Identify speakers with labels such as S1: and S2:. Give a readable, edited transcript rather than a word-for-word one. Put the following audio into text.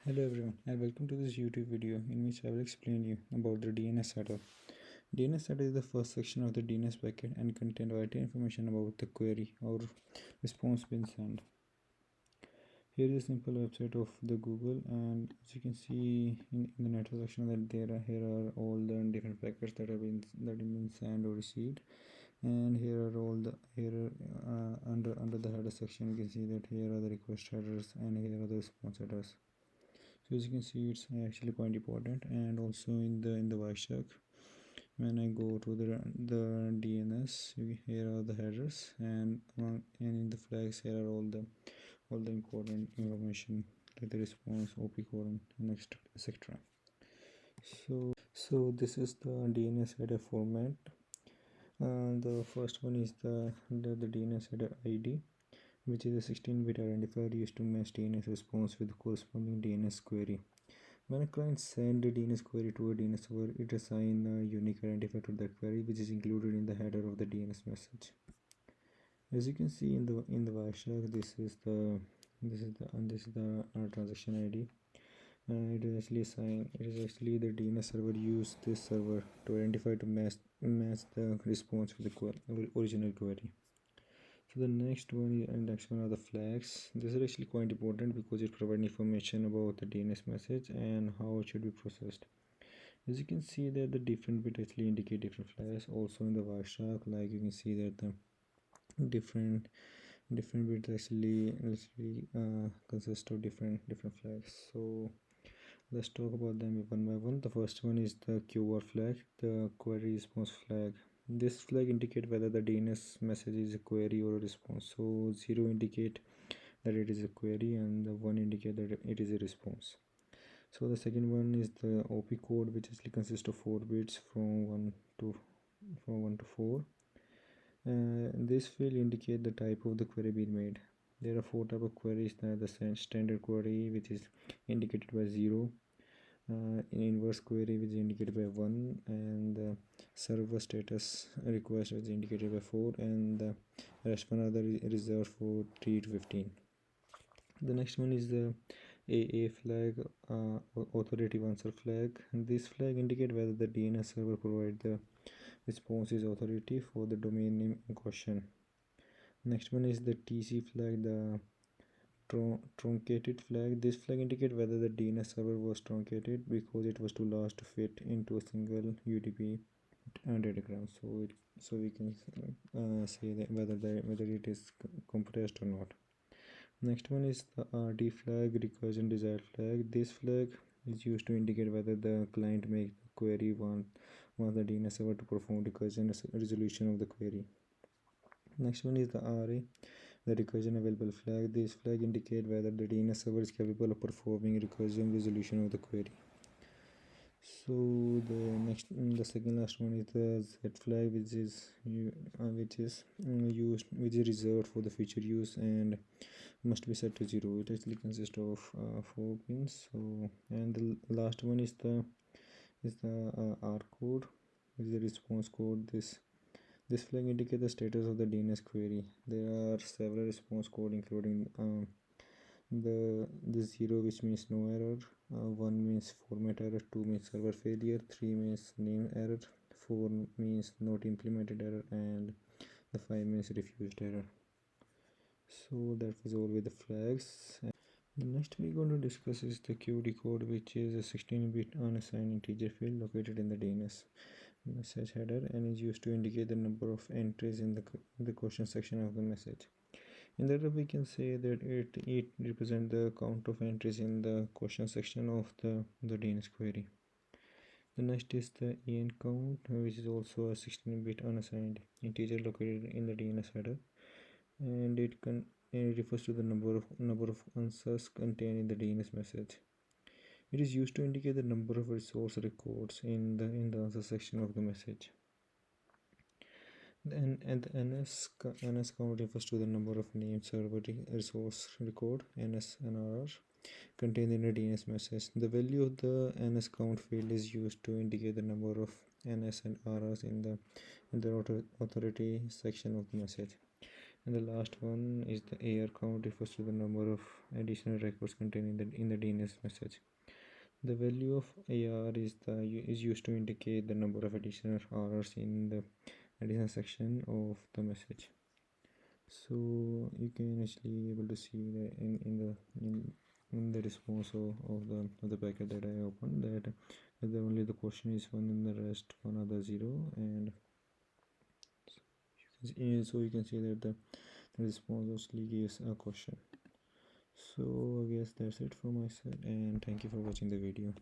S1: Hello everyone and welcome to this YouTube video in which I will explain you about the DNS header. DNS header is the first section of the DNS packet and contain vital information about the query or response being sent. Here is a simple website of the Google, and as you can see in the network section that here are all the different packets that have been sent or received, and here are all the under the header section you can see that here are the request headers and here are the response headers. So as you can see, it's actually quite important. And also in the Wireshark, when I go to the DNS, here are the headers, and in the flags here are all the important information like the response, OP code, and etc. So this is the DNS header format. The first one is the DNS header ID, which is a 16-bit identifier used to match DNS response with the corresponding DNS query. When a client sends a DNS query to a DNS server, it assigns a unique identifier to that query, which is included in the header of the DNS message. As you can see in the Wireshark, this is the transaction ID. It is actually the DNS server used this server to identify to match the response with the original query. So the next one are the flags. This is actually quite important because it provides information about the DNS message and how it should be processed. As you can see that the different bit actually indicate different flags. Also in the Wireshark, like you can see that the different bits actually consist of different flags. So let's talk about them one by one. The first one is the QR flag, the query response flag. This flag indicates whether the DNS message is a query or a response. So 0 indicate that it is a query and the 1 indicate that it is a response. So the second one is the OP code, which actually consists of 4 bits from 1 to 4. This field indicate the type of the query being made. There are 4 type of queries. The standard query, which is indicated by 0, inverse query, which is indicated by 1, and the server status request, which is indicated by 4, and the rest one are the reserved for 3 to 15. The next one is the AA flag, authoritative answer flag. This flag indicates whether the DNS server provides the response is authority for the domain name in question. Next one is the TC flag, the truncated flag. This flag indicates whether the DNS server was truncated because it was too large to fit into a single UDP datagram. So we can say that whether it is compressed or not. Next one is the RD flag, recursion desired flag. This flag is used to indicate whether the client make the query want the DNS server to perform recursion resolution of the query. Next one is the RA, the recursion available flag. This flag indicate whether the DNS server is capable of performing recursion resolution of the query. So the second last one is the Z flag, which is reserved for the future use and must be set to 0. It actually consists of 4 pins. So, and the last one is the R code, which is the response code. This flag indicates the status of the DNS query. There are several response code, including the 0, which means no error, 1 means format error, 2 means server failure, 3 means name error, 4 means not implemented error, and the 5 means refused error. So that was all with the flags. The next we're going to discuss is the QD code, which is a 16-bit unassigned integer field located in the DNS message header and is used to indicate the number of entries in the question section of the message. In that we can say that it represents the count of entries in the question section of the DNS query. The next is the EN count, which is also a 16-bit unassigned integer located in the DNS header, and it refers to the number of answers contained in the DNS message. It is used to indicate the number of resource records in the answer section of the message. And the NS count refers to the number of named server resource record NSNR contained in a DNS message. The value of the NS count field is used to indicate the number of NS and RRs in the authority section of the message. And the last one is the AR count, refers to the number of additional records contained in the DNS message. The value of AR is used to indicate the number of additional errors in the additional section of the message. So you can actually able to see that in the response of the packet that I opened, that the only the question is one and the rest one other zero, and so you can see that the response actually gives a question. So I guess that's it from my side, and thank you for watching the video.